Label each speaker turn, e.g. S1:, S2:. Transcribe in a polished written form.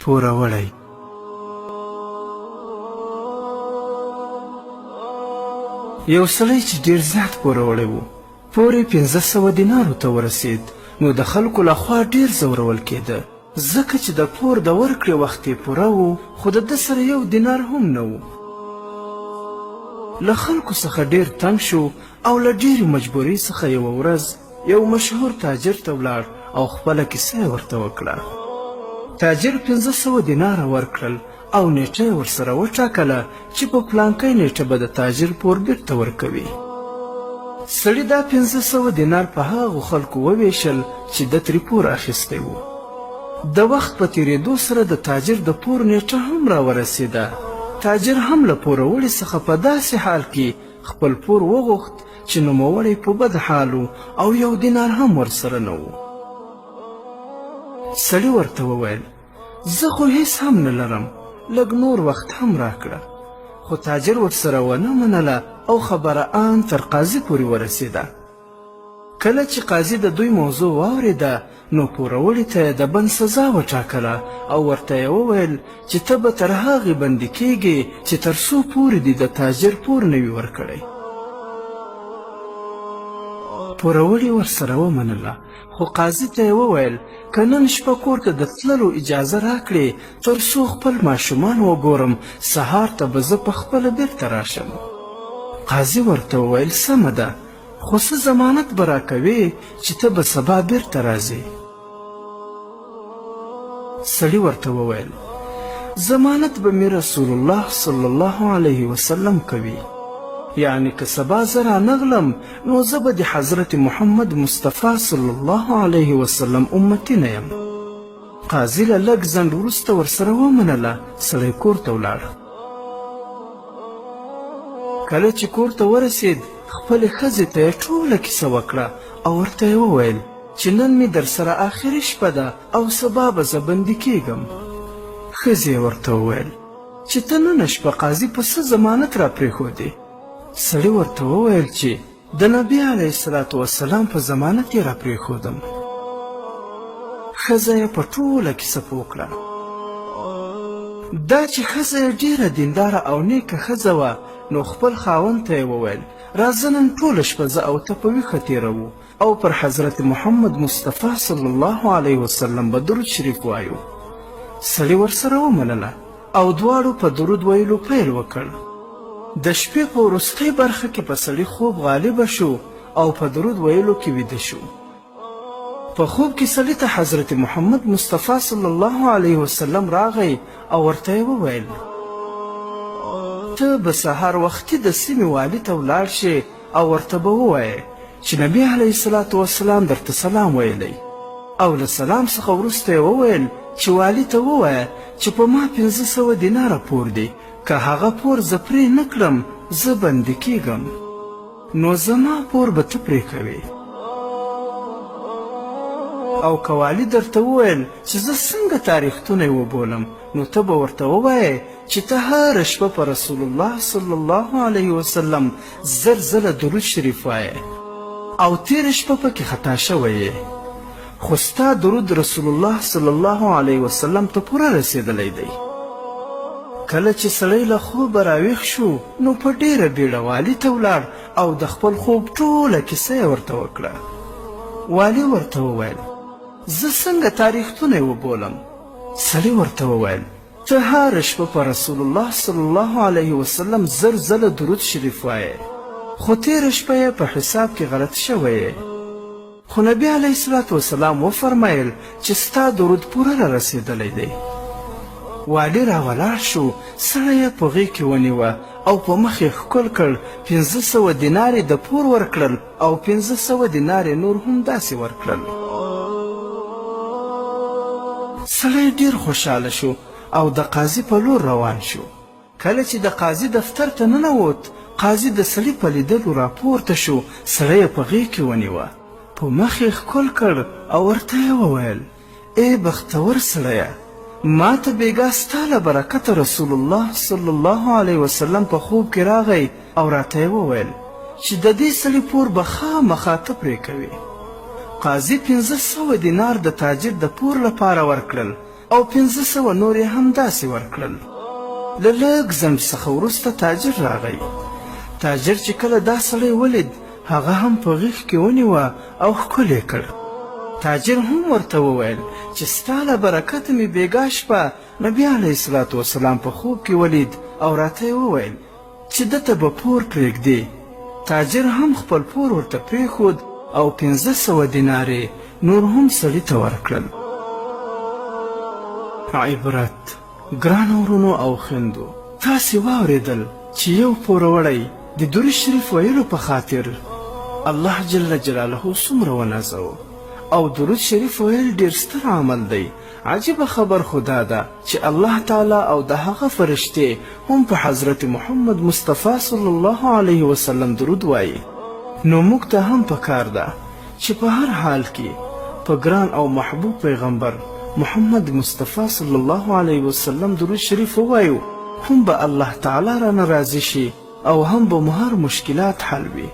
S1: پوروړی. یو سړی چې ډېر زیات پوروړی و، پور یې 1500 دینارو ته ورسید، نو د خلکو لخوا ډېر ځورول کېده، ځکه چې د پور د ورکړې وخت یې پوره و، خو د ده سره 1 دینار هم نه و. له خلکو څخه ډېر تنګ شو او له ډېرې مجبورۍ څخه یوه ورځ یو مشهور تاجر ته ولاړ او خپله کیسه یې ورته وکړه. تاجر 1500 دیناره ورکړل او نیټه یې ورسره وټاکله چې په پلانکۍ نیټه به د تاجر پور بیرته ورکوي. سړي دا 1500 دینار په هغو خلکو وویشل چې ده ترې پور اخیستی و. د وخت په تېرېدو سره د تاجر د پور نیټه هم راورسېده. تاجر هم له پوروړي څخه په داسې حال کې خپل پور وغوښت چې نوموړی په بد حال او 1 دینار هم ورسره نه و. سړي ورته وویل زه خو هیڅ هم نه لرم، لږ نور وخت هم راکړه. خو تاجر ورسره ونه منله او خبره آن تر قاضي پورې ورسېده. کله چې قاضي د دوی موضوع واورېده نو پوروړي ته یې د بند سزا وټاکله او ورته یې وویل چې ته به تر هغې بندي کېږې چې تر څو پورې دې د تاجر پور نه وي ورکړی. پوروړي ورسره ومنله، خو قاضي ته یې وویل که نن شپه کور ته د تللو اجازه راکړې تر څو خپل ماشومان وګورم، سهار ته به زه پخپله بیرته راشم. قاضي ورته وویل سمه ده، خو څه ضمانت به راکوې چې ته به سبا بیرته راځې؟ سړي ورته وویل ضمانت به مې رسول الله صلی الله علیه وسلم کوي، یعنی که سبا زه رانغلم نو زه به د حضرت محمد مصطفی صلی الله علیه وسلم امتی نه یم. قاضي له لږ ځنډ وروسته ورسره ومنله. سړی کور ته ولاړ. کله چې کور ته ورسید خپلې ښځې ته یې ټوله کیسه وکړه او ورته یې وویل چې نن مې در سره آخري شپه ده او سبا به زه بندي کېږم. ښځې یې ورته وویل چې ته نن شپه قاضي په څه ضمانت را پرېښودې؟ سړي ورته وویل چې د نبي علیه الصلاة وسلام په ضمانت یې را پرېښودم. ښځه یې په ټوله کیسه پوه کړه. دا چې ښځه یې ډېره دینداره او نیکه ښځه وه نو خپل خاوند ته یې وویل راځه نن ټوله شپه زه او ته په ویښه تېروو او پر حضرت محمد مصطفی صلی الله علیه وسلم به درود شریف وایو. سړي ورسره ومنله او دواړو په درود ویلو پیل وکړ. د شپې په وروستۍ برخه کې په سړي خوب غالبه شو او په درود ویلو کې ویده شو. په خوب کې سړي ته حضرت محمد مصطفی صلی الله علیه وسلم راغی او ورته یې وویل ته به سهار وختي د سیمې والي ته ولاړ شې او ورته به ووایې چې نبي علیه الصلاة وسلام درته سلام ویلی او له سلام څخه وروسته یې وویل چې والي ته ووایه چې په ما 1500 دیناره پور دی، که هغه پور زه پرې نه کړم زه بندي کېږم، نو زما پور به ته پرې کوې. او که والي درته وویل چې زه څنګه تاریختونه یې وبولم نو ته به ورته ووایې چې ته هره شپه په رسول الله صلی الله علیه وسلم 1000 ځله درود شریف وایې او تېره شپه پکې خطا شوی یې، خو ستا درود رسول الله صلی الله علیه وسلم ته پوره رسېدلی دی. کله چې سړی له خوبه راویښ شو نو په ډېره بیړه والي ته ولاړ او د خپل خوب ټوله کیسه یې ورته وکړه. والي ورته وویل زه څنګه تاریختونه یې وبولم؟ سړي ورته وویل ته هره شپه په رسول الله صلی الله علیه وسلم 1000 ځله درود شریف وایې، خو تېره شپه یې په حساب کې غلط شوی یې، خو نبي علیه الصلاة وسلام وفرمایل چې ستا درود پوره را رسېدلی دی. والي راولاړ شو، سړی یې په غېږ کې ونیوه او په مخ یې ښکل کړ. 1500 دینارې د پور ورکړل او 1500 دینارې نور هم داسې ورکړل. سړی ډېر خوشحاله شو او د قاضي په لور روان شو. کله چې د قاضي دفتر ته ننوت قاضي د سړي په لیدلو راپورته شو. سړی یې په غېږ کې ونیوه، په مخ یې ښکل کړ او ورته یې وویل ای بختور سړیه، ما ته بېګا ستا له برکته رسول الله صلی الله علیه وسلم په خوب کې راغی او راته یې وویل چې د دې سړي پور به خامخا ته پرې کوې. قاضي 1500 دینار د تاجر د پور لپاره ورکړل. او 500 نور یې هم داسې ورکړل. له لږ ځنډ څخه وروسته تاجر راغی. تاجر چې کله دا سړی ولید هغه هم په غېږ کې ونیوه او ښکل یې کړ. تاجر هم ورته وویل چې ستا له برکته مې بېګا شپه نبي علیه الصلاة وسلام په خوب کې ولید او راته یې وویل چې ده ته به پور پرېږدې. تاجر هم خپل پور ورته پرېښود او 500 دینارې نور هم سړي ته ورکړل. عبرت ګرانو ورونو او خویندو، تاسې واورېدل چې یو پوروړی د درود شریف ویلو په خاطر الله جل جلاله څومره ونازوه. او درود شریف ویل ډېر ستر عمل دی. عجیبه خبر خو دا ده چې الله تعالی او د هغه فرشتې هم په حضرت محمد مصطفی صلی الله علیه وسلم درود وایي. نو موږ ته هم پکار ده چې په هر حال کې په ګران او محبوب پیغمبر محمد مصطفی صلی الله علیه وسلم درود شریف ووایو، هم به الله تعالی رانه راضي شي او هم به مو هر مشکلات حل وي.